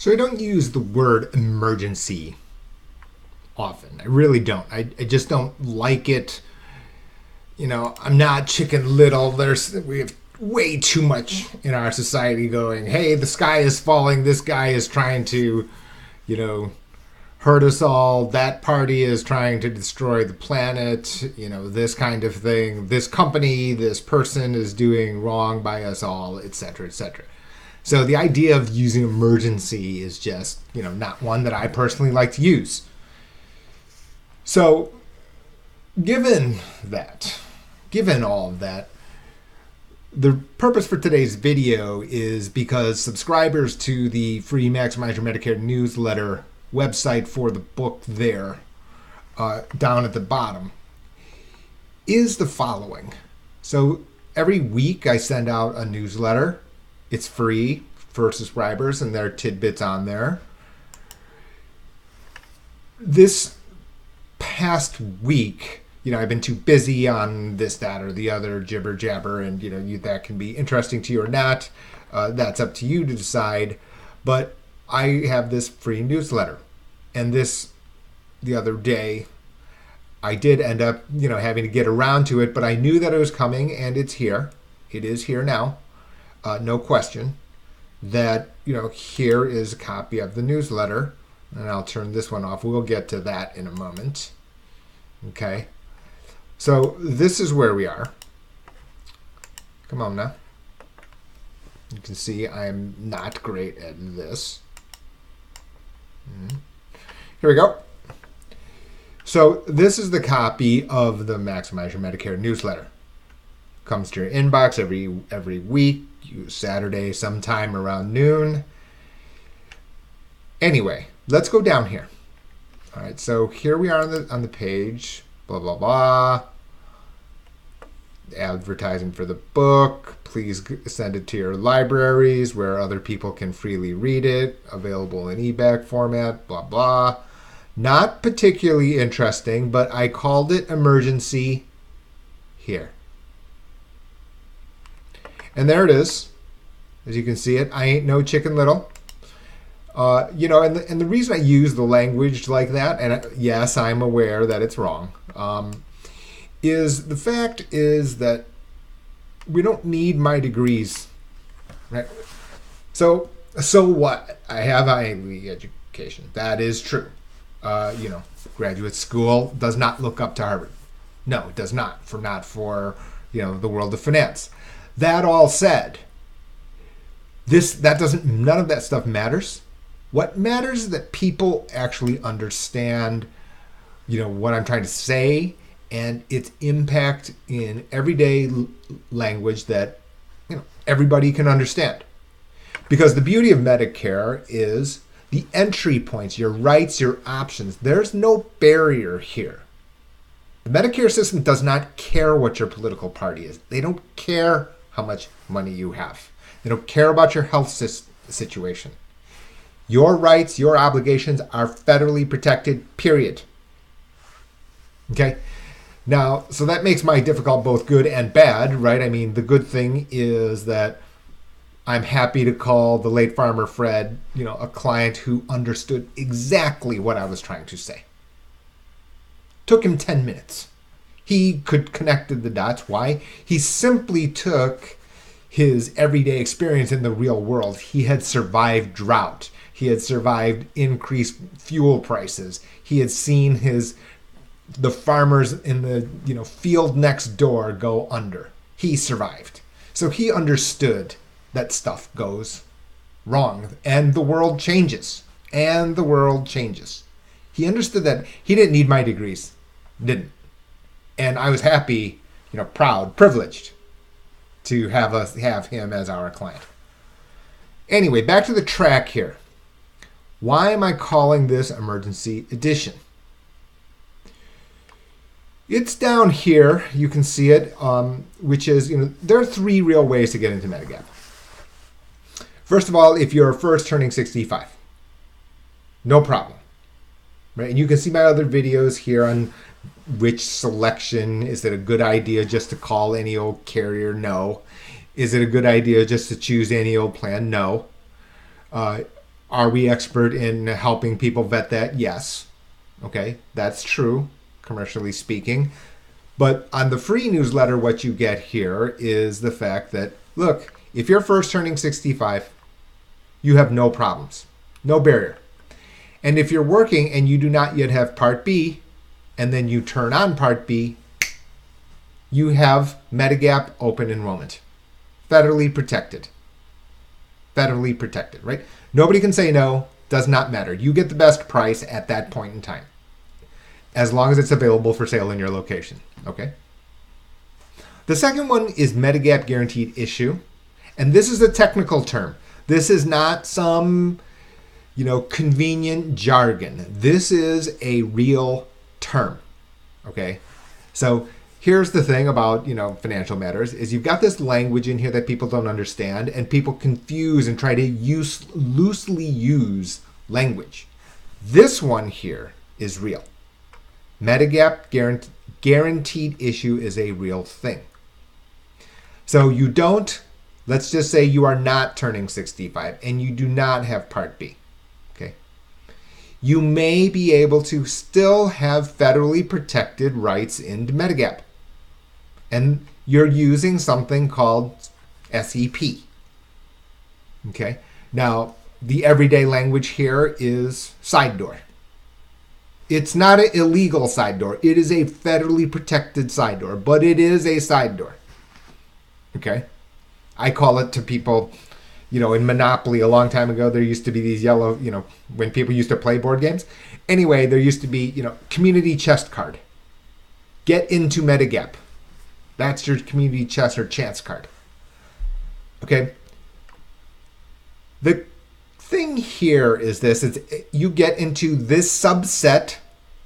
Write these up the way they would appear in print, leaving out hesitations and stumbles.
So I don't use the word emergency often. I really don't. I just don't like it. I'm not Chicken Little. We have way too much in our society going, hey, the sky is falling. This guy is trying to, you know, hurt us all. That party is trying to destroy the planet. This kind of thing. This company, this person is doing wrong by us all, etc., etc. So the idea of using emergency is just, not one that I personally like to use. So given all of that, the purpose for today's video is because subscribers to the free Maximize Your Medicare newsletter website for the book there, down at the bottom, is the following. So every week I send out a newsletter. It's free for subscribers, and there are tidbits on there. This past week, I've been too busy on this, that, or the other jibber jabber, and that can be interesting to you or not. That's up to you to decide. But I have this free newsletter, and the other day, I did end up, having to get around to it, but I knew that it was coming, and it's here. It is here now. No question that, here is a copy of the newsletter, and I'll turn this one off. We'll get to that in a moment. Okay. So this is where we are. Come on now. You can see I'm not great at this. Here we go. So this is the copy of the Maximize Your Medicare newsletter. Comes to your inbox every week, Saturday sometime around noon. Anyway, let's go down here. All right, so here we are on the page. Blah blah blah. Advertising for the book. Please send it to your libraries where other people can freely read it. Available in ebook format. Blah blah. Not particularly interesting, but I called it emergency here. And there it is. As you can see it, I ain't no Chicken Little. And the reason I use the language like that, and yes, I'm aware that it's wrong, is the fact is that we don't need my degrees, right? So what? I have Ivy education. That is true. Graduate school does not look up to Harvard. No, it does not. Not for the world of finance. That all said, none of that stuff matters. What matters is that people actually understand, what I'm trying to say and its impact in everyday language that, everybody can understand. Because the beauty of Medicare is the entry points, your rights, your options. There's no barrier here. The Medicare system does not care what your political party is. They don't care how much money you have. They don't care about your health situation. Your rights, your obligations are federally protected, period. Okay? Now, so that makes my difficult both good and bad, right? I mean, the good thing is that I'm happy to call the late Farmer Fred, a client who understood exactly what I was trying to say. Took him 10 minutes. He could connect the dots. Why? He simply took his everyday experience in the real world. He had survived drought. He had survived increased fuel prices. He had seen the farmers in the field next door go under. He survived. So he understood that stuff goes wrong and the world changes. He understood that he didn't need my degrees. Didn't. And I was happy, proud, privileged to have him as our client. Anyway, back to the track here. Why am I calling this emergency edition? It's down here. You can see it, which is, there are three real ways to get into Medigap. First of all, if you're first turning 65, no problem. Right? And you can see my other videos here on which selection. Is it a good idea just to call any old carrier? No. Is it a good idea just to choose any old plan? No. Are we expert in helping people vet that? Yes. Okay, that's true, commercially speaking. But on the free newsletter, what you get here is the fact that, look, if you're first turning 65, you have no problems, no barrier. And if you're working and you do not yet have Part B, and then you turn on Part B, you have Medigap open enrollment. Federally protected. Federally protected, right? Nobody can say no, does not matter. You get the best price at that point in time, as long as it's available for sale in your location, okay? The second one is Medigap Guaranteed Issue, and this is a technical term. This is not some, convenient jargon. This is a real term, okay? So here's the thing about, financial matters is you've got this language in here that people don't understand, and people confuse and try to loosely use language. This one here is real. Medigap guaranteed issue is a real thing. So you don't, let's just say you are not turning 65 and you do not have Part B. Okay. You may be able to still have federally protected rights in Medigap. And you're using something called SEP. Okay. Now, the everyday language here is side door. It's not an illegal side door. It is a federally protected side door, but it is a side door. Okay. I call it to people, in Monopoly a long time ago, there used to be these yellow, when people used to play board games. Anyway, there used to be, community chest card. Get into Medigap. That's your community chest or chance card. Okay. The thing here is this, you get into this subset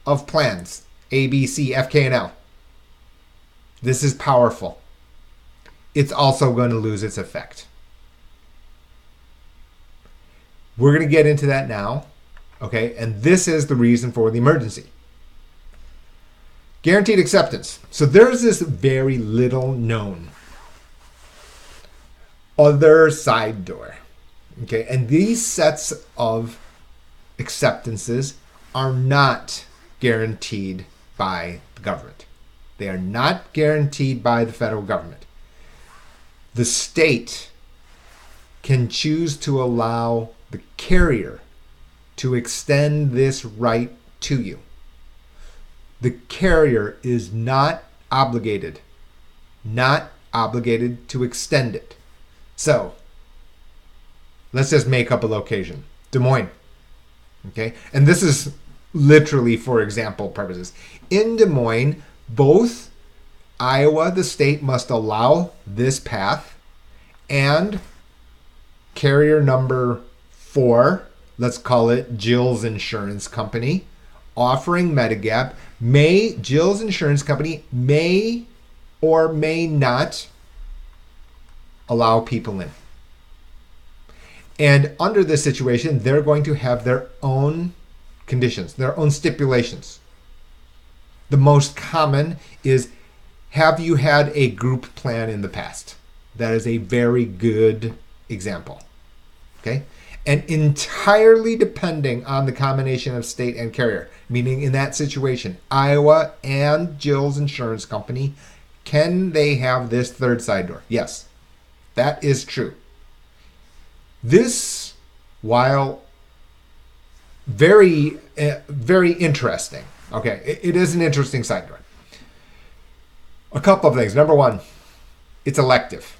of plans, A, B, C, F, K, and L. This is powerful. It's also going to lose its effect. We're going to get into that now, okay? And this is the reason for the emergency. Guaranteed acceptance. So there's this very little known other side door, okay? And these sets of acceptances are not guaranteed by the government. They are not guaranteed by the federal government. The state can choose to allow the carrier to extend this right to you. The carrier is not obligated to extend it. So, let's just make up a location. Des Moines. Okay? And this is literally for example purposes. In Des Moines, both Iowa, the state, must allow this path, and carrier number 4, let's call it Jill's Insurance Company, offering Medigap, Jill's Insurance Company may or may not allow people in. And under this situation, they're going to have their own conditions, their own stipulations. The most common is, have you had a group plan in the past? That is a very good example. Okay? And entirely depending on the combination of state and carrier, meaning in that situation, Iowa and Jill's Insurance Company, can they have this third side door? Yes, that is true. This, while very, very interesting, okay, it is an interesting side door. A couple of things. Number one, it's elective.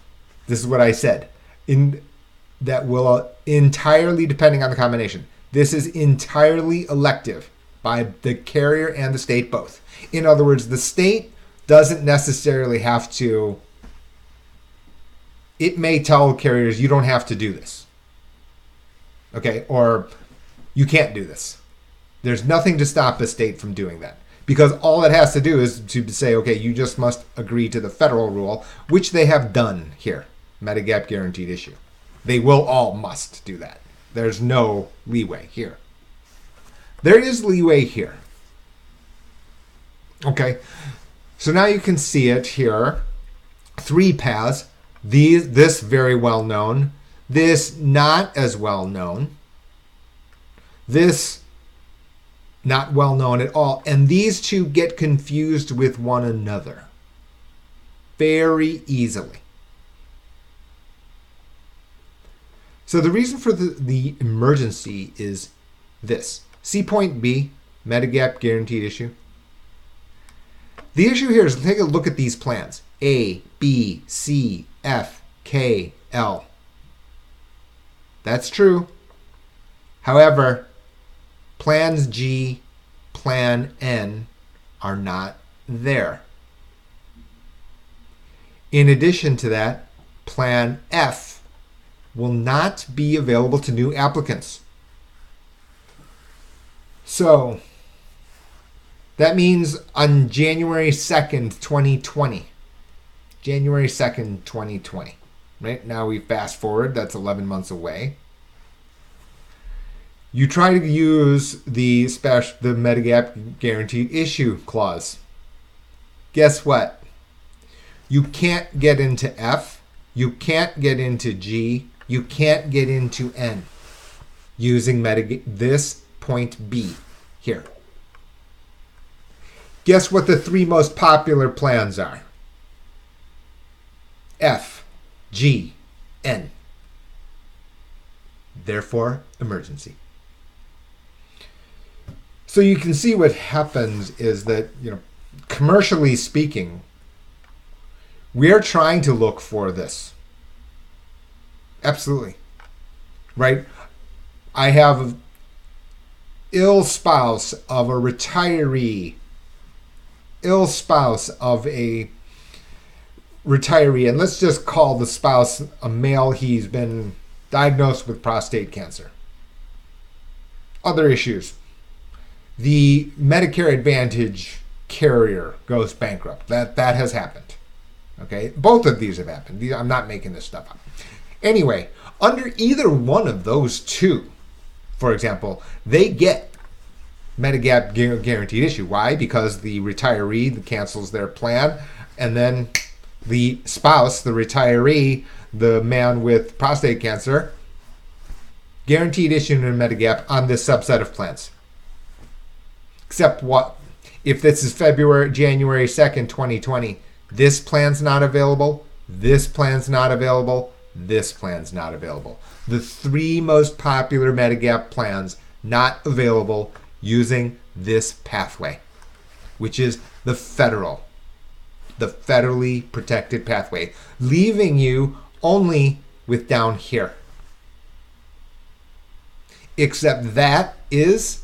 This is what I said. That will entirely, depending on the combination. This is entirely elective by the carrier and the state both. In other words, the state doesn't necessarily have to. It may tell carriers, you don't have to do this. Okay, or you can't do this. There's nothing to stop the state from doing that. Because all it has to do is to say, okay, you just must agree to the federal rule, which they have done here. Medigap guaranteed issue. They will all must do that. There's no leeway here. There is leeway here. Okay, so now you can see it here. 3 paths. This very well known. This not as well known. This, not well known at all. And these two get confused with one another very easily. So the reason for the emergency is this. See point B, Medigap guaranteed issue. The issue here is take a look at these plans. A, B, C, F, K, L. That's true. However, plans G, plan N are not there. In addition to that, plan F will not be available to new applicants. So that means on January 2nd, 2020, right? Now we fast forward, that's 11 months away. You try to use the Medigap guaranteed issue clause. Guess what? You can't get into F, you can't get into G, you can't get into N using this point B here. Guess what the three most popular plans are? F, G, N. Therefore, emergency. So you can see what happens is that, commercially speaking, we're trying to look for this. Absolutely. Right? I have an ill spouse of a retiree, ill spouse of a retiree, and let's just call the spouse a male. He's been diagnosed with prostate cancer. Other issues. The Medicare Advantage carrier goes bankrupt. That has happened. Okay? Both of these have happened. I'm not making this stuff up. Anyway, under either one of those two, for example, they get Medigap guaranteed issue. Why? Because the retiree cancels their plan, and then the spouse, the retiree, the man with prostate cancer, guaranteed issue in Medigap on this subset of plans. Except what? If this is January 2nd, 2020, this plan's not available, this plan's not available, this plan's not available. The three most popular Medigap plans not available using this pathway, which is the federally protected pathway, leaving you only with down here. Except that is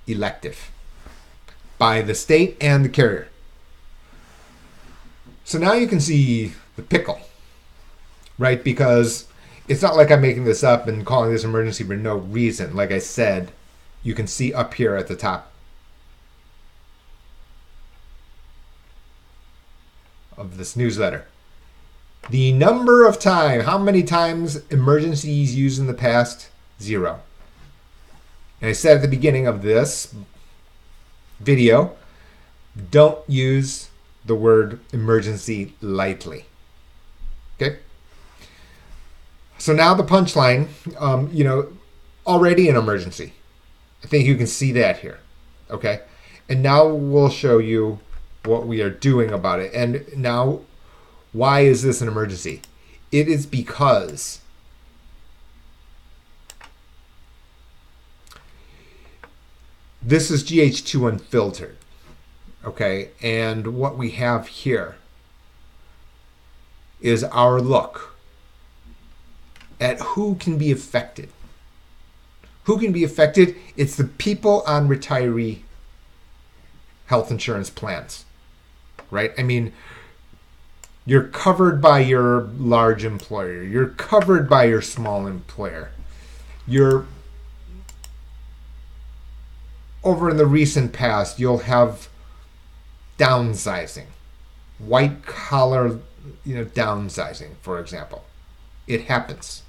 elective by the state and the carrier. So now you can see the pickle, right? Because it's not like I'm making this up and calling this emergency for no reason. Like I said, you can see up here at the top of this newsletter. The number of times, how many times emergencies used in the past? 0. And I said at the beginning of this video, don't use the word emergency lightly. Okay? So now the punchline, already an emergency. I think you can see that here. Okay? And now we'll show you what we are doing about it. And now, why is this an emergency? It is because this is GH2 unfiltered. Okay? And what we have here is our look at who can be affected. Who can be affected? It's the people on retiree health insurance plans, right? I mean, you're covered by your large employer. You're covered by your small employer. You're, over in the recent past, you'll have downsizing, white collar, downsizing, for example. It happens.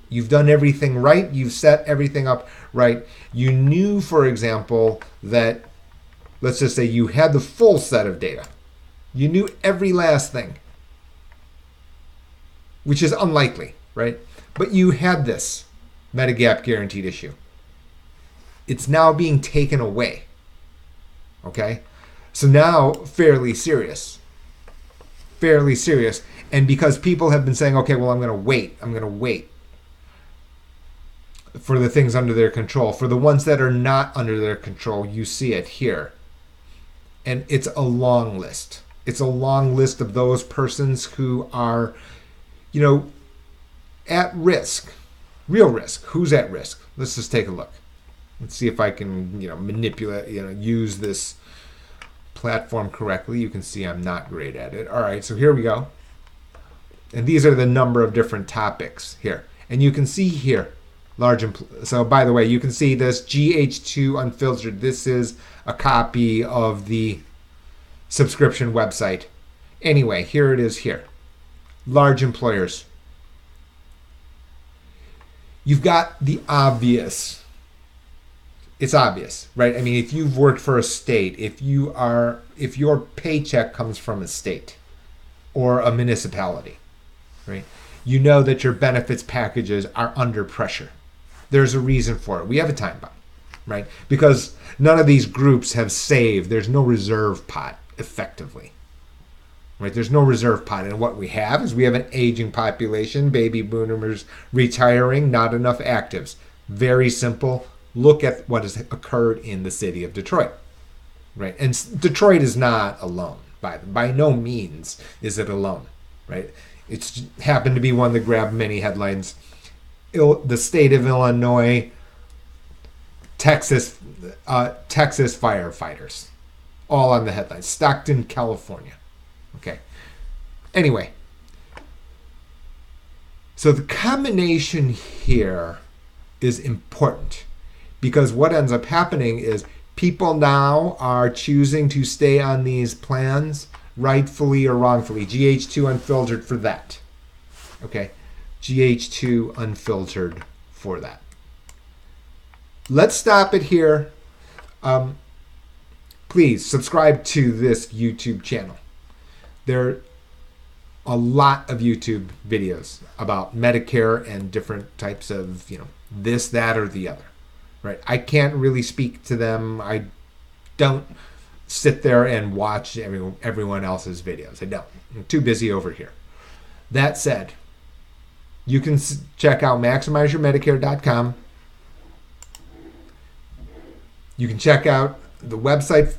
You've done everything right. You've set everything up right. You knew, for example, that, let's just say you had the full set of data. You knew every last thing, which is unlikely, right? But you had this Medigap guaranteed issue. It's now being taken away. Okay? So now, fairly serious. Fairly serious. And because people have been saying, okay, well, I'm going to wait for the things under their control. For the ones that are not under their control, you see it here. And it's a long list. It's a long list of those persons who are, at risk, real risk. Who's at risk? Let's just take a look. Let's see if I can, manipulate, use this platform correctly. You can see I'm not great at it. All right, so here we go. And these are the number of different topics here. And you can see here, so by the way, you can see this GH2 Unfiltered. This is a copy of the subscription website. Anyway, here it is here. Large employers. You've got the obvious. It's obvious, right? I mean, if you've worked for a state, if your paycheck comes from a state or a municipality, right? You know that your benefits packages are under pressure. There's a reason for it. We have a time bomb, right? Because none of these groups have saved. There's no reserve pot, effectively. Right? There's no reserve pot. And what we have is we have an aging population, baby boomers retiring, not enough actives. Very simple. Look at what has occurred in the city of Detroit. Right? And Detroit is not alone. By no means is it alone. Right? It's happened to be one that grabbed many headlines. The state of Illinois, Texas firefighters, all on the headlines. Stockton, California. Okay. Anyway, so the combination here is important because what ends up happening is people now are choosing to stay on these plans, rightfully or wrongfully. GH2 Unfiltered for that. Okay. GH2 Unfiltered for that. Let's stop it here. Please subscribe to this YouTube channel. There are a lot of YouTube videos about Medicare and different types of, this, that, or the other. Right? I can't really speak to them. I don't sit there and watch everyone else's videos. I don't. I'm too busy over here. That said, you can check out MaximizeYourMedicare.com. You can check out the website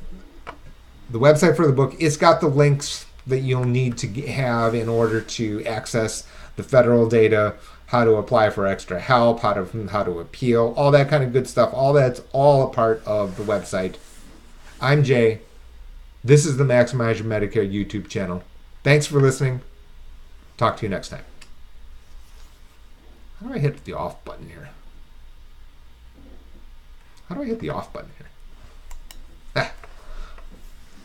for the book. It's got the links that you'll need to have in order to access the federal data, how to apply for extra help, how to appeal, all that kind of good stuff. All that's all a part of the website. I'm Jay. This is the Maximize Your Medicare YouTube channel. Thanks for listening. Talk to you next time. How do I hit the off button here? How do I hit the off button here?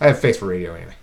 I have face for radio anyway.